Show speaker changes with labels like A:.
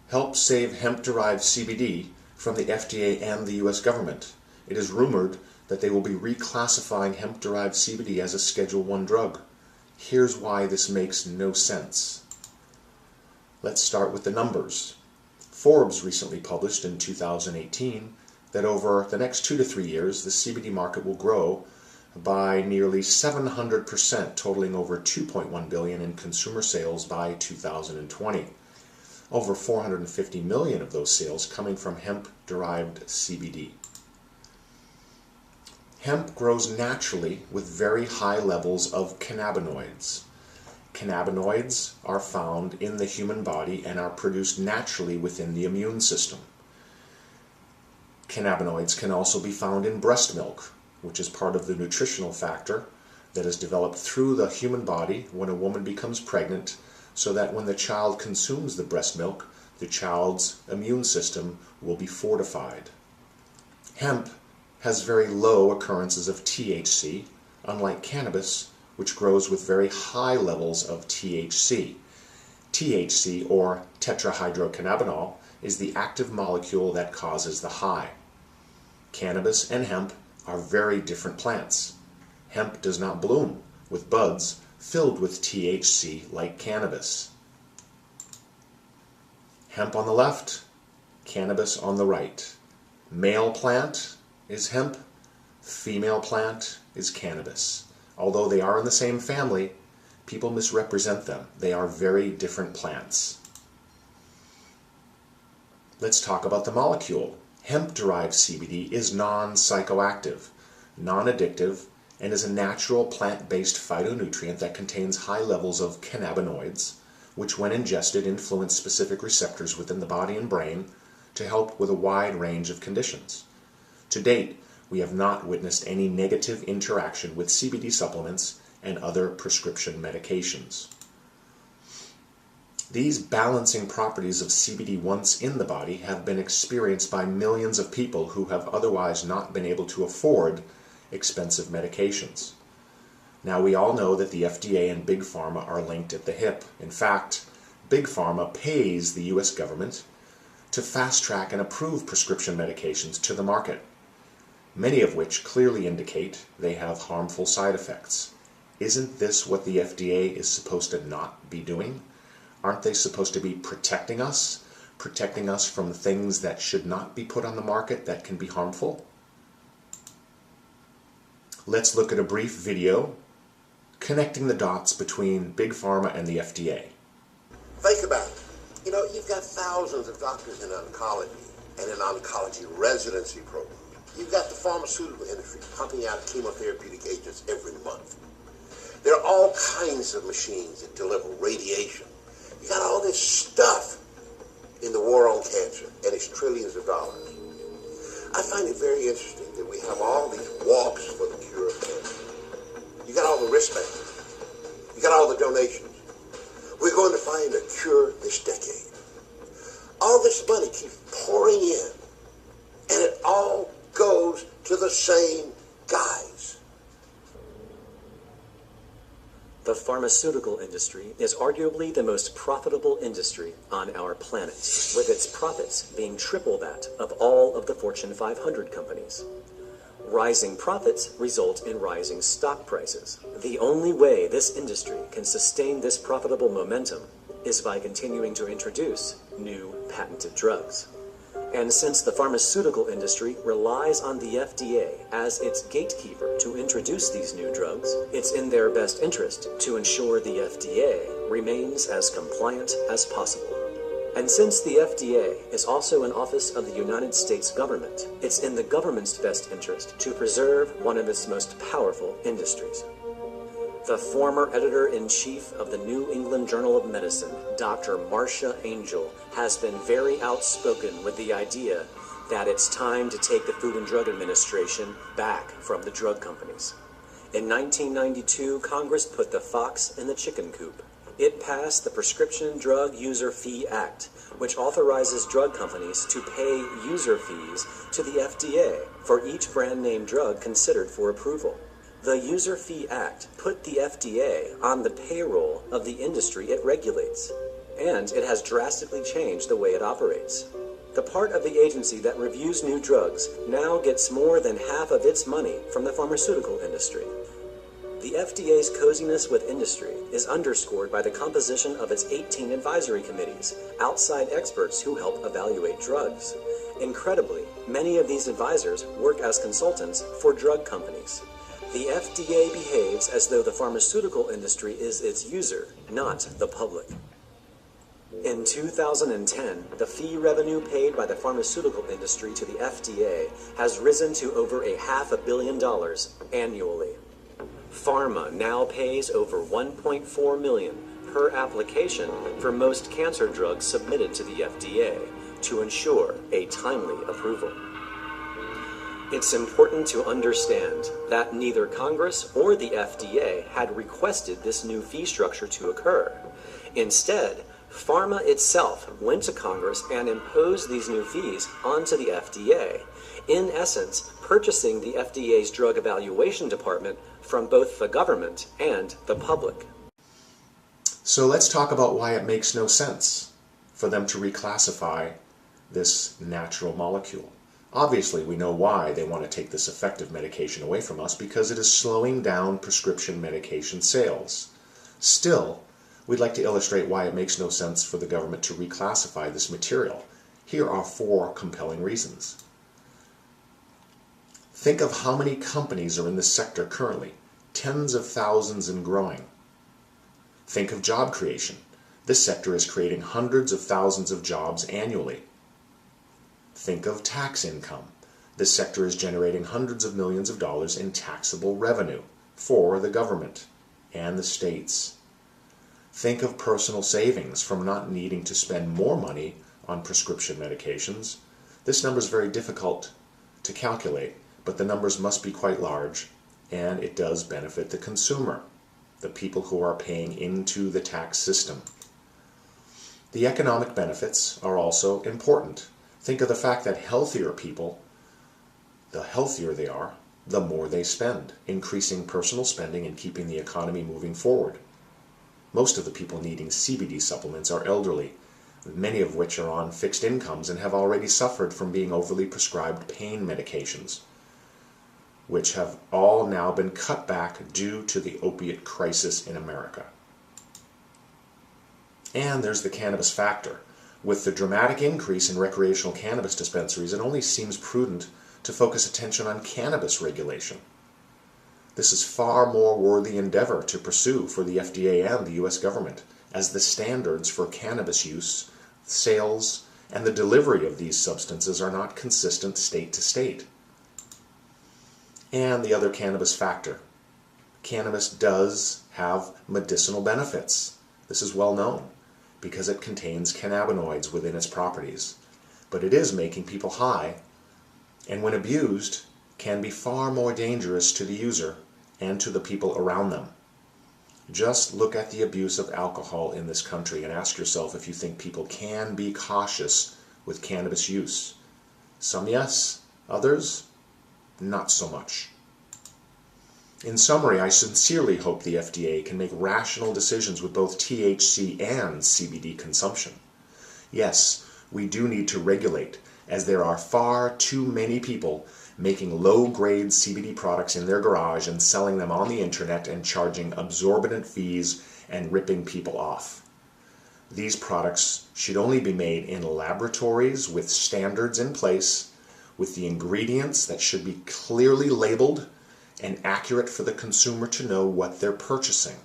A: help save hemp-derived CBD from the FDA and the US government. It is rumored that they will be reclassifying hemp-derived CBD as a Schedule I drug. Here's why this makes no sense. Let's start with the numbers. Forbes recently published in 2018 that over the next 2 to 3 years, the CBD market will grow by nearly 700%, totaling over $2.1 billion in consumer sales by 2020. Over 450 million of those sales coming from hemp-derived CBD. Hemp grows naturally with very high levels of cannabinoids. Cannabinoids are found in the human body and are produced naturally within the immune system. Cannabinoids can also be found in breast milk, which is part of the nutritional factor that is developed through the human body when a woman becomes pregnant, so that when the child consumes the breast milk, the child's immune system will be fortified. Hemp has very low occurrences of THC, unlike cannabis, which grows with very high levels of THC. THC, or tetrahydrocannabinol, is the active molecule that causes the high. Cannabis and hemp are very different plants. Hemp does not bloom with buds filled with THC like cannabis. Hemp on the left, cannabis on the right. Male plant is hemp, female plant is cannabis. Although they are in the same family, people misrepresent them. They are very different plants. Let's talk about the molecule. Hemp-derived CBD is non-psychoactive, non-addictive, and is a natural plant-based phytonutrient that contains high levels of cannabinoids, which when ingested influence specific receptors within the body and brain to help with a wide range of conditions. To date, we have not witnessed any negative interaction with CBD supplements and other prescription medications. These balancing properties of CBD once in the body have been experienced by millions of people who have otherwise not been able to afford expensive medications. Now, we all know that the FDA and Big Pharma are linked at the hip. In fact, Big Pharma pays the US government to fast-track and approve prescription medications to the market, many of which clearly indicate they have harmful side effects. Isn't this what the FDA is supposed to not be doing? Aren't they supposed to be protecting us from things that should not be put on the market that can be harmful? Let's look at a brief video connecting the dots between Big Pharma and the FDA.
B: Think about it. You know, you've got thousands of doctors in oncology and an oncology residency program. You've got the pharmaceutical industry pumping out chemotherapeutic agents every month. There are all kinds of machines that deliver radiation. You got all this stuff in the war on cancer, and it's trillions of dollars. I find it very interesting that we have all these walks for the cure of cancer. You got all the risk factors. You got all the donations. We're going to find a cure this decade. All this money keeps pouring in, and it all goes to the same guys.
C: The pharmaceutical industry is arguably the most profitable industry on our planet, with its profits being triple that of all of the Fortune 500 companies. Rising profits result in rising stock prices. The only way this industry can sustain this profitable momentum is by continuing to introduce new patented drugs. And since the pharmaceutical industry relies on the FDA as its gatekeeper to introduce these new drugs, it's in their best interest to ensure the FDA remains as compliant as possible. And since the FDA is also an office of the United States government, it's in the government's best interest to preserve one of its most powerful industries. The former editor-in-chief of the New England Journal of Medicine, Dr. Marcia Angel, has been very outspoken with the idea that it's time to take the Food and Drug Administration back from the drug companies. In 1992, Congress put the fox in the chicken coop. It passed the Prescription Drug User Fee Act, which authorizes drug companies to pay user fees to the FDA for each brand name drug considered for approval. The User Fee Act put the FDA on the payroll of the industry it regulates. and it has drastically changed the way it operates. The part of the agency that reviews new drugs now gets more than half of its money from the pharmaceutical industry. The FDA's coziness with industry is underscored by the composition of its 18 advisory committees, outside experts who help evaluate drugs. Incredibly, many of these advisors work as consultants for drug companies. The FDA behaves as though the pharmaceutical industry is its user, not the public. In 2010, the fee revenue paid by the pharmaceutical industry to the FDA has risen to over $500 million annually. Pharma now pays over $1.4 million per application for most cancer drugs submitted to the FDA to ensure a timely approval. It's important to understand that neither Congress or the FDA had requested this new fee structure to occur. Instead, pharma itself went to Congress and imposed these new fees onto the FDA, in essence, purchasing the FDA's Drug Evaluation Department from both the government and the public.
A: So let's talk about why it makes no sense for them to reclassify this natural molecule. Obviously, we know why they want to take this effective medication away from us, because it is slowing down prescription medication sales. Still, we'd like to illustrate why it makes no sense for the government to reclassify this material. Here are 4 compelling reasons. Think of how many companies are in this sector currently, tens of thousands and growing. Think of job creation. This sector is creating hundreds of thousands of jobs annually. Think of tax income. This sector is generating hundreds of millions of dollars in taxable revenue for the government and the states. Think of personal savings from not needing to spend more money on prescription medications. This number is very difficult to calculate, but the numbers must be quite large, and it does benefit the consumer, the people who are paying into the tax system. The economic benefits are also important. Think of the fact that healthier people, the healthier they are, the more they spend, increasing personal spending and keeping the economy moving forward. Most of the people needing CBD supplements are elderly, many of which are on fixed incomes and have already suffered from being overly prescribed pain medications, which have all now been cut back due to the opiate crisis in America. And there's the cannabis factor. With the dramatic increase in recreational cannabis dispensaries, it only seems prudent to focus attention on cannabis regulation. This is far more worthy endeavor to pursue for the FDA and the US government, as the standards for cannabis use, sales, and the delivery of these substances are not consistent state to state. And the other cannabis factor. Cannabis does have medicinal benefits. This is well known, because it contains cannabinoids within its properties. But it is making people high, and when abused, can be far more dangerous to the user and to the people around them. Just look at the abuse of alcohol in this country and ask yourself if you think people can be cautious with cannabis use. Some yes, others not so much. In summary, I sincerely hope the FDA can make rational decisions with both THC and CBD consumption. Yes, we do need to regulate, as there are far too many people making low-grade CBD products in their garage and selling them on the internet and charging exorbitant fees and ripping people off. These products should only be made in laboratories with standards in place, with the ingredients that should be clearly labeled and accurate for the consumer to know what they're purchasing.